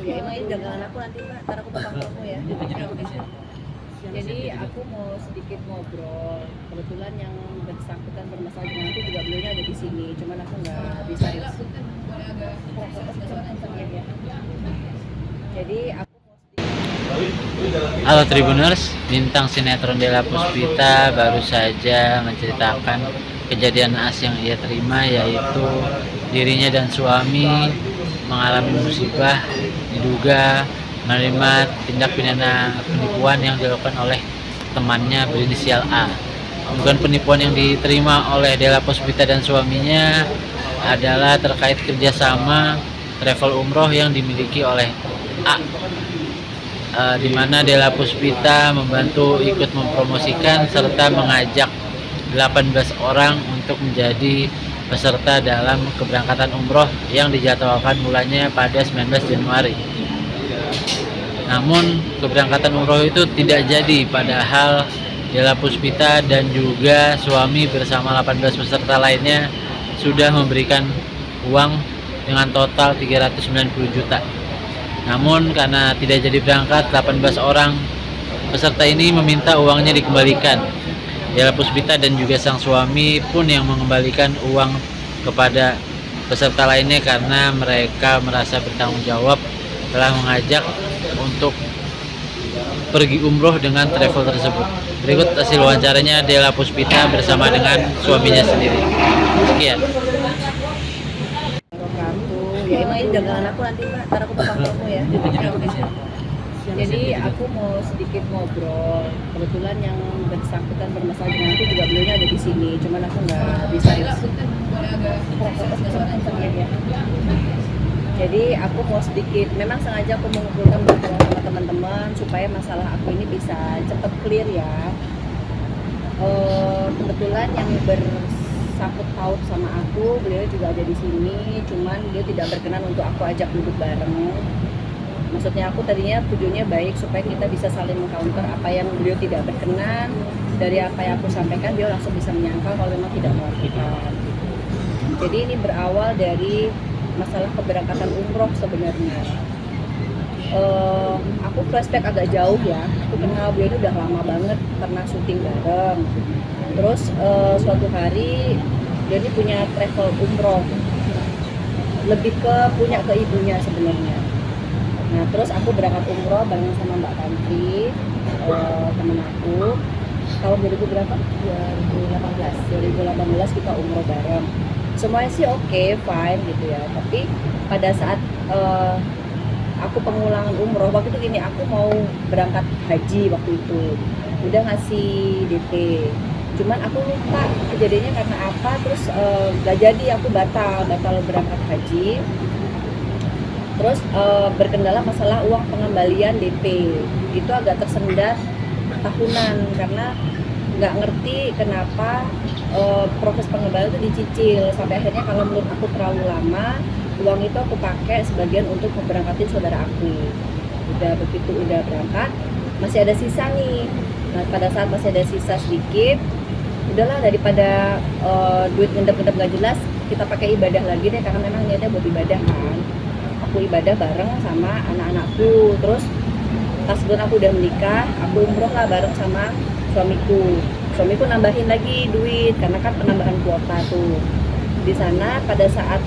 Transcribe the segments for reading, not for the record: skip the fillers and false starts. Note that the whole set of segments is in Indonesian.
ya emang ini dagangan aku nanti Mbak, ntar aku bakal promo ya. Jadi aku mau sedikit ngobrol. Kebetulan yang bersangkutan bermasalah dengan aku juga beliaunya ada di sini, cuman aku nggak bisa. Jadi aku mau sedikit. Halo Tribuners, bintang sinetron Della Puspita baru saja menceritakan kejadian naas yang ia terima, yaitu dirinya dan suami mengalami musibah diduga menerima tindak pidana penipuan yang dilakukan oleh temannya berinisial A. Dugaan penipuan yang diterima oleh Della Puspita dan suaminya adalah terkait kerjasama travel umroh yang dimiliki oleh A, di mana Della Puspita membantu ikut mempromosikan serta mengajak 18 orang untuk menjadi peserta dalam keberangkatan umroh yang dijadwalkan mulanya pada 19 Januari. Namun keberangkatan umroh itu tidak jadi, padahal Della Puspita dan juga suami bersama 18 peserta lainnya sudah memberikan uang dengan total 390 juta. Namun karena tidak jadi berangkat, 18 orang peserta ini meminta uangnya dikembalikan. Della Puspita dan juga sang suami pun yang mengembalikan uang kepada peserta lainnya karena mereka merasa bertanggung jawab telah mengajak untuk pergi umroh dengan travel tersebut. Berikut hasil wawancaranya Della Puspita bersama dengan suaminya sendiri. Sekian. Ya emang ini dagangan aku nanti Mbak, ntar aku bakal promo ya. Jadi aku mau sedikit ngobrol. Kebetulan yang bersangkutan bermasalah dengan aku juga beliaunya ada di sini, cuman aku nggak bisa. Jadi aku mau sedikit, memang sengaja aku mengumpulkan beberapa sama teman-teman supaya masalah aku ini bisa cepet clear ya. Kebetulan yang bersangkut paut sama aku, beliau juga ada di sini, cuman dia tidak berkenan untuk aku ajak duduk bareng. Maksudnya aku tadinya tujuannya baik supaya kita bisa saling mengcounter apa yang beliau tidak berkenan dari apa yang aku sampaikan, dia langsung bisa menyangkal kalau memang tidak melakukan. Jadi ini berawal dari masalah keberangkatan umroh sebenarnya. Aku flashback agak jauh ya. Aku kenal beliau itu udah lama banget, pernah syuting bareng. Terus suatu hari dia ini punya travel umroh, lebih ke punya ke ibunya sebenarnya. Nah terus aku berangkat umroh bareng sama Mbak Tantri, temen aku, tahun 2000 berapa? 2018 kita umroh bareng. Semuanya sih oke, fine gitu ya. Tapi pada saat aku pengulangan umroh, waktu itu gini, aku mau berangkat haji waktu itu, udah ngasih DP. Cuman aku lupa kejadiannya karena apa, terus gak jadi, aku batal berangkat haji. Terus berkendala masalah uang pengembalian DP, itu agak tersendat tahunan karena nggak ngerti kenapa proses pengembalian itu dicicil sampai akhirnya kalau menurut aku terlalu lama, uang itu aku pakai sebagian untuk memberangkatin saudara aku. Udah begitu udah berangkat masih ada sisa nih. Nah pada saat masih ada sisa sedikit, udahlah daripada duit ngendap-ngendap nggak jelas, kita pakai ibadah lagi deh karena memang niatnya buat ibadah kan. Aku ibadah bareng sama anak-anakku, terus pas bulan aku udah menikah, aku umroh lah bareng sama suamiku nambahin lagi duit karena kan penambahan kuota tuh di sana. Pada saat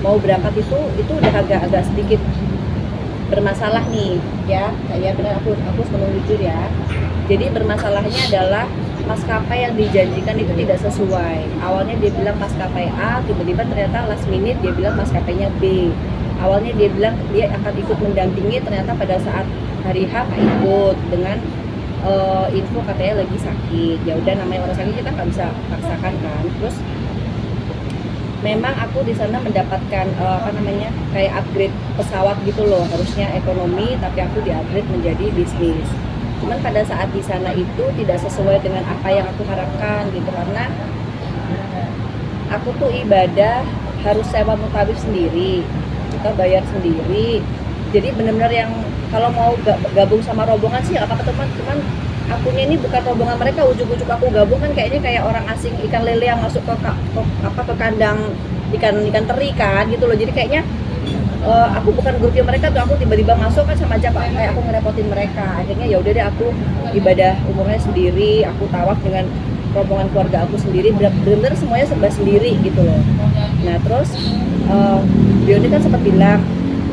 mau berangkat itu udah agak sedikit bermasalah nih ya, kayak benar aku sepenuhnya jujur ya. Jadi bermasalahnya adalah maskapai yang dijanjikan itu tidak sesuai. Awalnya dia bilang maskapai A, tiba-tiba ternyata last minute dia bilang maskapainya B. Awalnya dia bilang dia akan ikut mendampingi, ternyata pada saat hari H nggak ikut dengan info katanya lagi sakit. Ya udah namanya orang sakit kita nggak bisa paksakan kan. Terus memang aku di sana mendapatkan kayak upgrade pesawat gitu loh, harusnya ekonomi tapi aku di upgrade menjadi bisnis. Cuman pada saat di sana itu tidak sesuai dengan apa yang aku harapkan gitu, karena aku tuh ibadah harus sewa mutabib sendiri, kita bayar sendiri. Jadi benar-benar yang kalau mau gabung sama rombongan sih apa teman, cuman akunya ini bukan rombongan mereka, ujuk-ujuk aku gabung kan kayaknya kayak orang asing ikan lele yang masuk ke kandang ikan teri kan gitu loh. Jadi kayaknya aku bukan grupnya mereka tuh, aku tiba-tiba masuk kan sama aja kayak aku ngerepotin mereka. Akhirnya ya udah deh, aku ibadah umrohnya sendiri, aku tawaf dengan rombongan keluarga aku sendiri, bener-bener semuanya serba sendiri gitu loh. Nah terus beliau ini kan sempat bilang,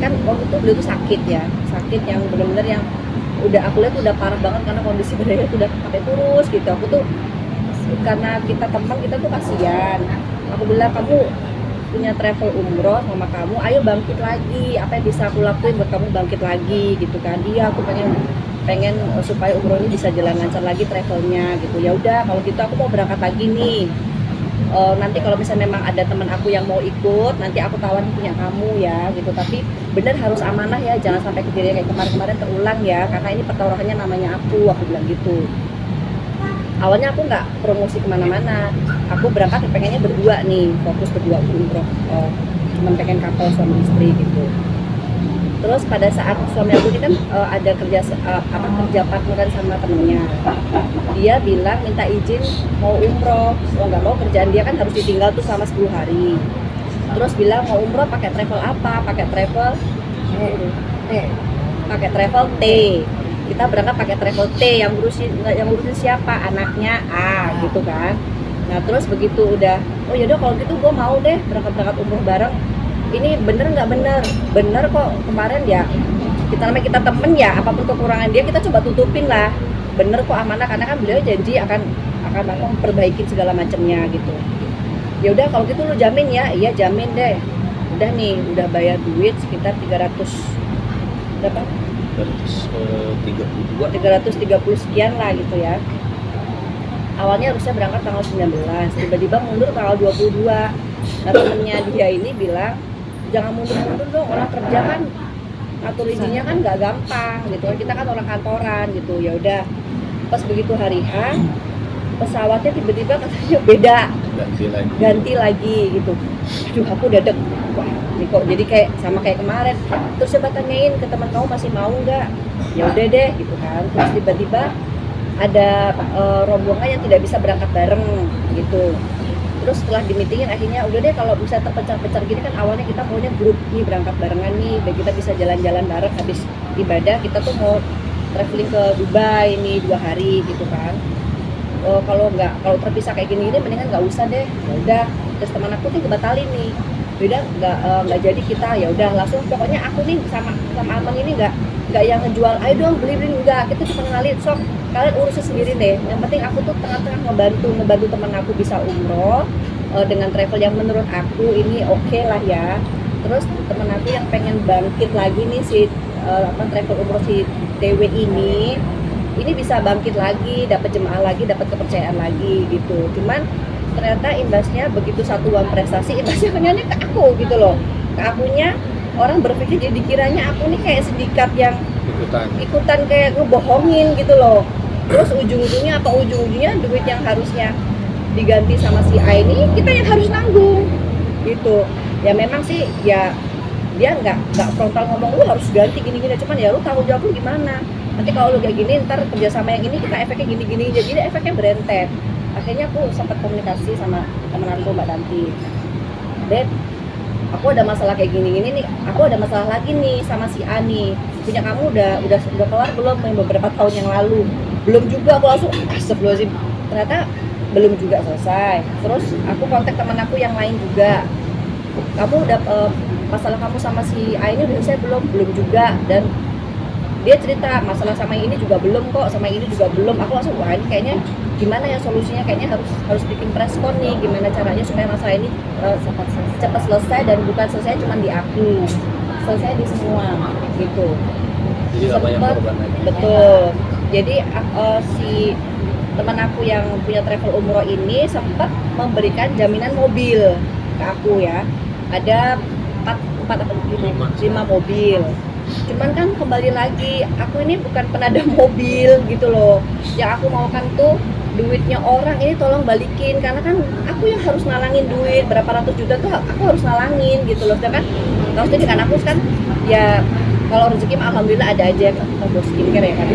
kan waktu itu beliau tuh sakit ya, sakit yang bener-bener yang udah aku lihat udah parah banget karena kondisi badannya tuh udah sampai kurus gitu. Aku tuh karena kita teman, kita tuh kasihan. Aku bilang, kamu punya travel umroh sama kamu, ayo bangkit lagi, apa yang bisa aku lakuin buat kamu bangkit lagi gitu kan. Iya, aku pengen supaya umroh ini bisa jalan lancar lagi travelnya gitu. Ya udah kalau gitu aku mau berangkat lagi nih. Nanti kalau misalnya memang ada teman aku yang mau ikut, nanti aku tawarin punya kamu ya gitu. Tapi bener harus amanah ya, jangan sampai kejadian kayak kemarin-kemarin terulang ya, karena ini pertaruhannya namanya aku bilang gitu. Awalnya aku nggak promosi kemana-mana, aku berangkat pengennya berdua nih, fokus berdua umroh, cuman pengen couple suami istri gitu. Terus pada saat suami aku ini kan ada kerja partneran sama temennya, dia bilang minta izin mau umroh, kalau nggak mau kerjaan dia kan harus ditinggal tuh selama 10 hari. Terus bilang mau umroh pakai travel apa, pakai travel pakai travel T, kita berangkat pakai travel T, yang ngurusin siapa, anaknya A gitu kan. Nah terus begitu udah, oh yaudah kalau gitu gue mau deh berangkat umroh bareng. Ini bener nggak bener kok, kemarin ya kita temen ya, apapun kekurangan dia kita coba tutupin lah, bener kok amanah, karena kan beliau janji akan perbaikin segala macamnya gitu. Ya udah kalau gitu lu jamin ya, iya jamin deh. Udah nih, udah bayar duit sekitar 300 berapa? 330 sekian lah gitu ya. Awalnya harusnya berangkat tanggal 19, tiba-tiba mundur tanggal 22. Nah temennya dia ini bilang, jangan mundur-mundur dong, orang kerja kan ngatur izinnya kan nggak gampang gitu kan, kita kan orang kantoran gitu. Ya udah, pas begitu hari H, pesawatnya tiba-tiba katanya beda, ganti lagi gitu. Aduh aku udah wah ini kok jadi kayak sama kayak kemarin. Terus coba tanyain ke teman kamu masih mau nggak, ya udah deh gitu kan. Terus tiba-tiba ada rombongan yang tidak bisa berangkat bareng gitu. Terus setelah di meetingin akhirnya udah deh, kalau bisa terpecah-pecah gini kan, awalnya kita maunya grup nih berangkat barengan nih, biar kita bisa jalan-jalan bareng habis ibadah. Kita tuh mau traveling ke Dubai nih 2 hari gitu kan. Kalau terpisah kayak gini mendingan nggak usah deh. Ya udah, terus teman aku tuh kebatalin nih, beda nggak jadi kita. Ya udah langsung, pokoknya aku nih sama Aman ini nggak yang ngejual ayo dong beli enggak, kita cuma ngenalin, sok kalian urusin sendiri deh, yang penting aku tuh tengah-tengah ngebantu teman aku bisa umroh dengan travel yang menurut aku ini oke lah ya. Terus teman aku yang pengen bangkit lagi nih si travel umroh si TW ini bisa bangkit lagi, dapat jemaah lagi, dapat kepercayaan lagi gitu. Cuman ternyata imbasnya begitu satu uang prestasi, imbasnya kenyanya ke aku gitu loh. Ke akunya orang berpikir jadi dikiranya aku nih kayak sindikat yang ikutan kayak ngebohongin gitu loh. Terus ujung-ujungnya duit yang harusnya diganti sama si A ini kita yang harus nanggung gitu. Ya memang sih ya dia nggak frontal ngomong lu harus ganti gini-gini, cuman ya lu tanggung jawab lu gimana. Nanti kalau lu kayak gini ntar kerjasama yang ini kita efeknya gini-gini, jadi efeknya berentet. Akhirnya aku sempat komunikasi sama teman aku Mbak Tanti, Beb, aku ada masalah kayak gini-gini nih, aku ada masalah lagi nih sama si Ani, punya kamu udah kelar belum yang beberapa tahun yang lalu? Belum juga. Aku langsung astagfirullahaladzim, ternyata belum juga selesai. Terus aku kontak teman aku yang lain juga, kamu udah masalah kamu sama si A ini udah selesai belum juga. Dan dia cerita masalah sama yang ini juga belum kok, sama yang ini juga belum. Aku langsung wah ini kayaknya gimana ya solusinya, kayaknya harus bikin preskon nih, gimana caranya supaya masalah ini cepat selesai, dan bukan selesai cuma di aku, selesai di semua gitu. Jadi nggak banyak korban lagi. Betul. Jadi si teman aku yang punya travel umroh ini sempat memberikan jaminan mobil ke aku ya. Ada 5 mobil. Cuman kan kembali lagi, aku ini bukan penada mobil gitu loh. Yang aku maukan tuh duitnya orang ini tolong balikin, karena kan aku yang harus nalangin duit berapa ratus juta tuh aku harus nalangin gitu loh. Sedangkan kalau jadi kan aku kan ya kalau rezeki mah alhamdulillah ada aja yang bos skincare ya kan.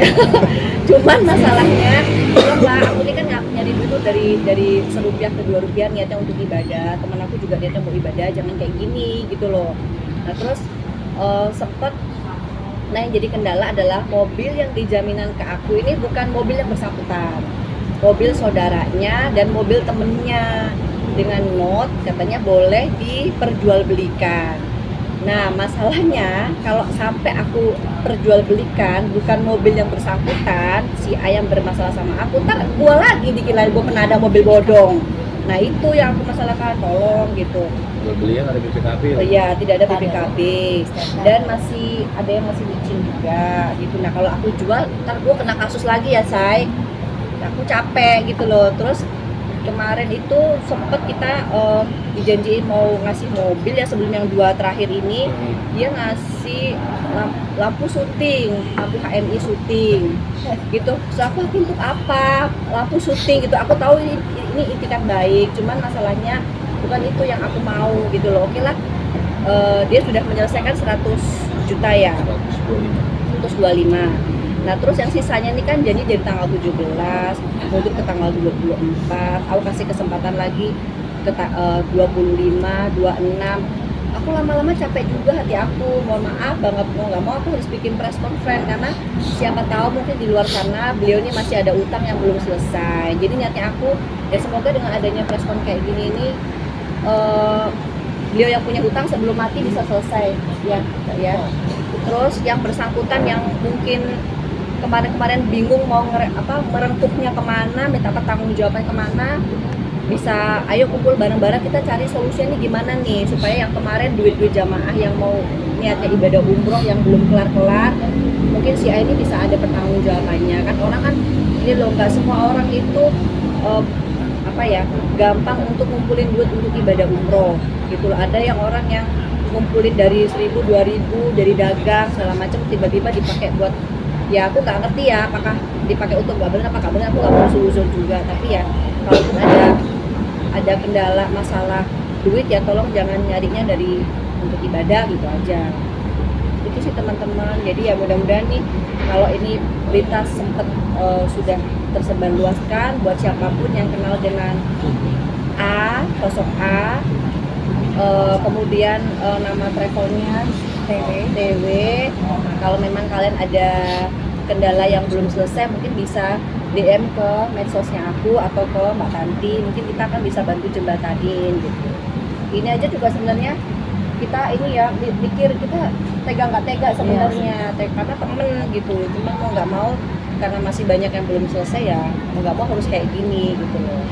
Cuman masalahnya belum lah, aku ini kan nyari duit tuh dari Rp1 ke Rp2 niatnya untuk ibadah. Teman aku juga niatnya mau ibadah, jangan kayak gini gitu loh. Nah terus sempet. Nah, yang jadi kendala adalah mobil yang dijaminan ke aku ini bukan mobil yang bersangkutan, mobil saudaranya dan mobil temennya, dengan note katanya boleh diperjualbelikan. Nah, masalahnya kalau sampai aku perjualbelikan bukan mobil yang bersangkutan, si A yang bermasalah sama aku, ntar gua lagi dikirain gua pernah ada mobil bodong. Nah, itu yang aku masalahkan, tolong gitu. Jual belinya ada BPKB ya? Iya, tidak ada Tidak ada. BPKB dan masih ada yang masih licin juga gitu. Nah, kalau aku jual ntar gua kena kasus lagi ya, Say. Aku capek gitu loh. Terus kemarin itu sempet kita dijanjiin mau ngasih mobil ya, sebelum yang 2 terakhir ini dia ngasih lampu syuting, lampu HMI syuting gitu. Terus aku untuk apa lampu syuting gitu, aku tahu ini itikat baik, cuman masalahnya bukan itu yang aku mau gitu loh. Oke lah, dia sudah menyelesaikan 100 juta ya, 125. Nah, terus yang sisanya ini kan janji dari tanggal 17, mundur ke tanggal 24. Aku kasih kesempatan lagi ke 25, 26. Aku lama-lama capek juga hati aku. Mohon maaf banget, mau nggak mau aku harus bikin press conference karena siapa tahu mungkin di luar sana beliau ini masih ada utang yang belum selesai. Jadi niatnya aku ya semoga dengan adanya press conference kayak gini ini beliau yang punya utang sebelum mati bisa selesai ya. Terus yang bersangkutan yang mungkin kemarin-kemarin bingung mau merengkuhnya kemana, minta pertanggungjawaban kemana, bisa ayo kumpul bareng-bareng kita cari solusinya nih gimana nih supaya yang kemarin duit-duit jamaah yang mau niatnya ibadah umroh yang belum kelar-kelar, mungkin si A ini bisa ada pertanggungjawabannya kan. Orang kan ini loh, nggak semua orang itu gampang untuk ngumpulin duit untuk ibadah umroh gitu loh. Ada yang orang yang ngumpulin dari 1.000, 2.000 dari dagang segala macam, tiba-tiba dipakai buat ya aku nggak ngerti ya apakah dipakai untuk nggak benar apa nggak benar, aku nggak mau suzon juga. Tapi ya kalaupun ada kendala masalah duit ya tolong jangan nyarinya dari untuk ibadah gitu aja. Itu sih teman-teman. Jadi ya mudah-mudahan nih kalau ini berita sempat sudah tersebar luaskan buat siapapun yang kenal dengan sosok A, kemudian nama travelnya TW. Nah, kalau memang kalian ada kendala yang belum selesai mungkin bisa DM ke medsosnya aku atau ke Mbak Tanti, mungkin kita akan bisa bantu jembatanin gitu. Ini aja juga sebenarnya kita ini ya mikir kita tega nggak tega sebenarnya, karena temen gitu, cuma mau nggak mau karena masih banyak yang belum selesai ya mau nggak mau harus kayak gini gitu loh.